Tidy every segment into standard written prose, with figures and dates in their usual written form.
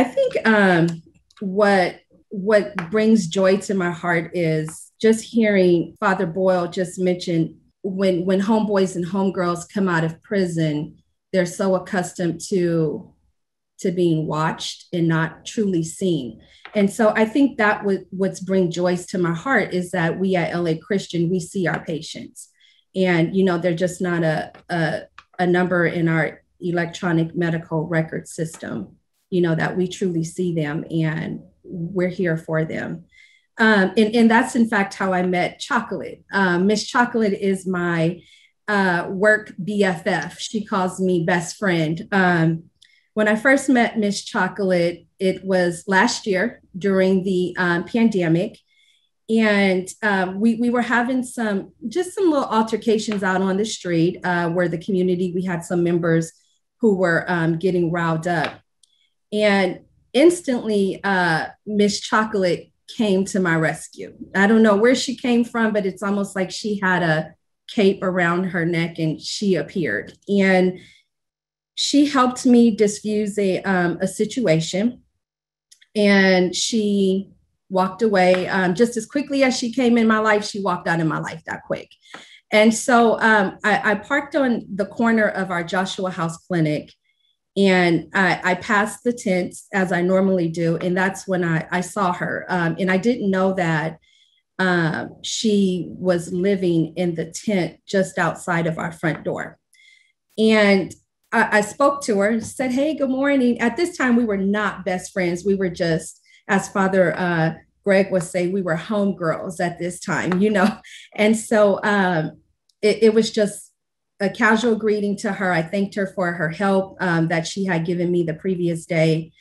I think what brings joy to my heart is just hearing Father Boyle just mention when homeboys and homegirls come out of prison, they're so accustomed to being watched and not truly seen. And so I think that what's bring joy to my heart is that we at LA Christian, we see our patients. And, they're just not a number in our electronic medical record system, that we truly see them and we're here for them. And that's in fact how I met Chocolate. Miss Chocolate is my work BFF. She calls me best friend. When I first met Miss Chocolate, it was last year during the pandemic. And we were having some little altercations out on the street where the community, we had some members who were getting riled up. And instantly, Miss Chocolate came to my rescue. I don't know where she came from, but it's almost like she had a cape around her neck and she appeared. And she helped me diffuse a situation. And she walked away just as quickly as she came in my life. She walked out of my life that quick. And so I parked on the corner of our Joshua House Clinic, and I passed the tents as I normally do. And that's when I saw her. And I didn't know that she was living in the tent just outside of our front door. And I spoke to her, said, "Hey, good morning." At this time, we were not best friends. We were just, as Father Greg would say, we were homegirls at this time, And so it was just a casual greeting to her. I thanked her for her help that she had given me the previous day.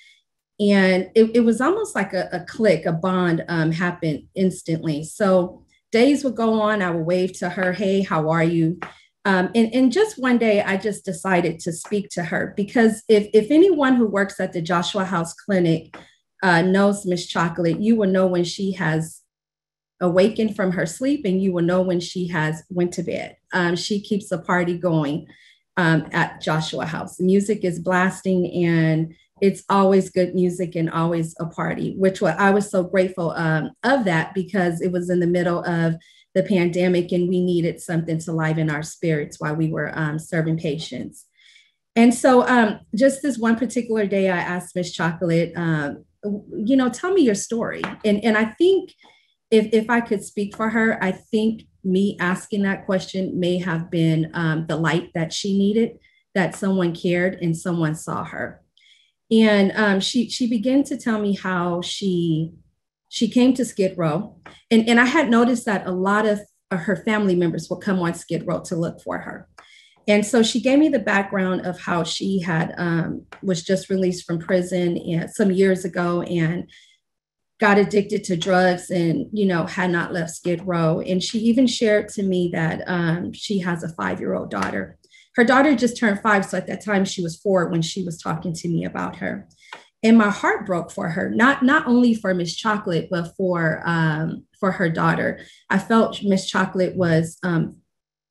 And it was almost like a click, a bond happened instantly. So days would go on. I would wave to her, "Hey, how are you?" And just one day, I just decided to speak to her because if anyone who works at the Joshua House Clinic knows Miss Chocolate, you will know when she has awakened from her sleep, and you will know when she has went to bed. She keeps a party going at Joshua House. The music is blasting, and it's always good music and always a party, which I was so grateful of that because it was in the middle of the pandemic and we needed something to liven our spirits while we were serving patients. And so just this one particular day, I asked Miss Chocolate, tell me your story. And I think if I could speak for her, I think me asking that question may have been the light that she needed, that someone cared and someone saw her. And she began to tell me how she came to Skid Row. And I had noticed that a lot of her family members would come on Skid Row to look for her. And so she gave me the background of how she had was just released from prison some years ago and got addicted to drugs and, had not left Skid Row. And she even shared to me that she has a 5-year-old daughter. Her daughter just turned 5. So at that time she was 4 when she was talking to me about her. And my heart broke for her, not only for Miss Chocolate, but for her daughter. I felt Miss Chocolate was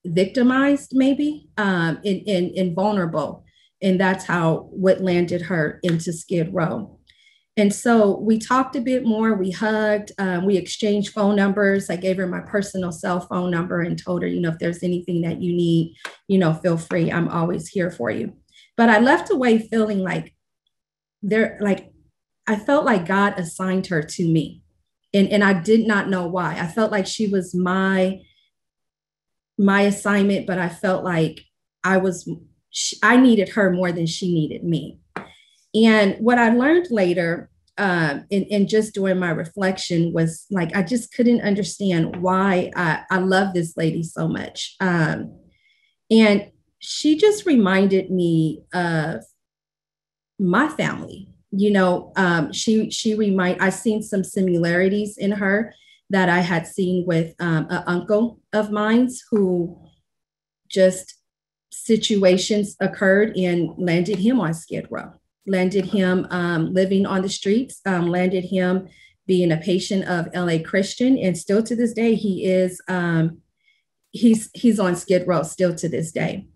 victimized, maybe, and vulnerable. And that's what landed her into Skid Row. And so we talked a bit more, we hugged, we exchanged phone numbers. I gave her my personal cell phone number and told her, if there's anything that you need, feel free. I'm always here for you. But I left away feeling like I felt like God assigned her to me. And I did not know why. I felt like she was my assignment, but I felt like I needed her more than she needed me. And what I learned later, and just during my reflection, was like, I just couldn't understand why I love this lady so much. And she just reminded me of my family. I seen some similarities in her that I had seen with an uncle of mine who just situations occurred and landed him on Skid Row, landed him living on the streets, landed him being a patient of LA Christian. And still to this day, he is, he's on Skid Row still to this day.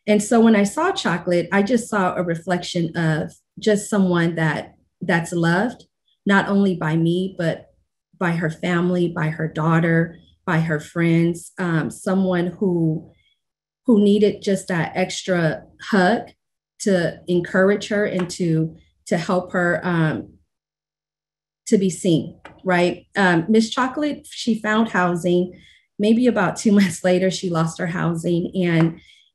And so when I saw Chocolate, I just saw a reflection of just someone that that's loved, not only by me, but by her family, by her daughter, by her friends, someone who needed just that extra hug to encourage her and to help her to be seen, right? Miss Chocolate, she found housing. Maybe about 2 months later, she lost her housing,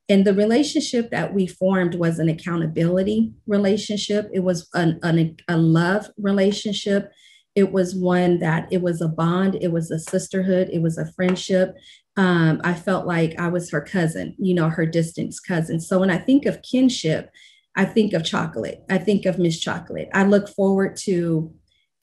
and the relationship that we formed was an accountability relationship. It was a love relationship. It was one that it was a bond. It was a sisterhood. It was a friendship. I felt like I was her cousin, her distant cousin. So when I think of kinship, I think of Chocolate. I think of Miss Chocolate. I look forward to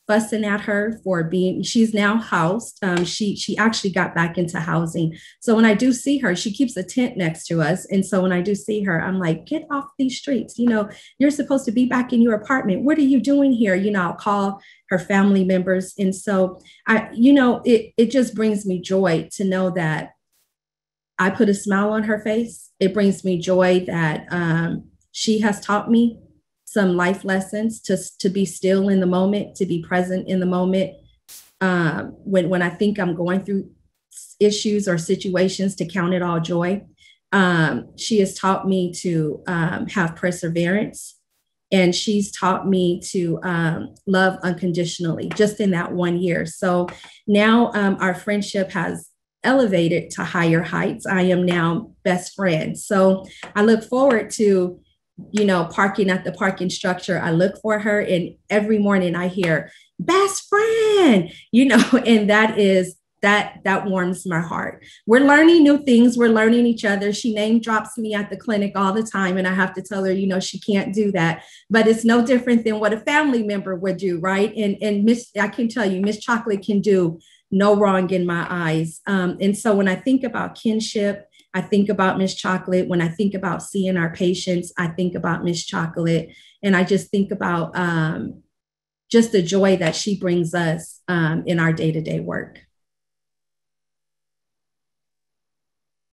fussing at her for being, she's now housed. She actually got back into housing. So when I do see her, she keeps a tent next to us. And so when I do see her, I'm like, get off these streets. You're supposed to be back in your apartment. What are you doing here? I'll call her family members. And so it just brings me joy to know that I put a smile on her face. It brings me joy that she has taught me some life lessons to be still in the moment, to be present in the moment. When I think I'm going through issues or situations, to count it all joy. She has taught me to have perseverance, and she's taught me to love unconditionally just in that 1 year. So now our friendship has elevated to higher heights. I am now best friends. So I look forward to parking at the parking structure. I look for her, and every morning I hear best friend, and that warms my heart. We're learning new things. We're learning each other. She name drops me at the clinic all the time, and I have to tell her, she can't do that. But it's no different than what a family member would do, right? And I can tell you, Miss Chocolate can do no wrong in my eyes. And so when I think about kinship, I think about Miss Chocolate. When I think about seeing our patients, I think about Miss Chocolate. And I just think about just the joy that she brings us in our day-to-day work.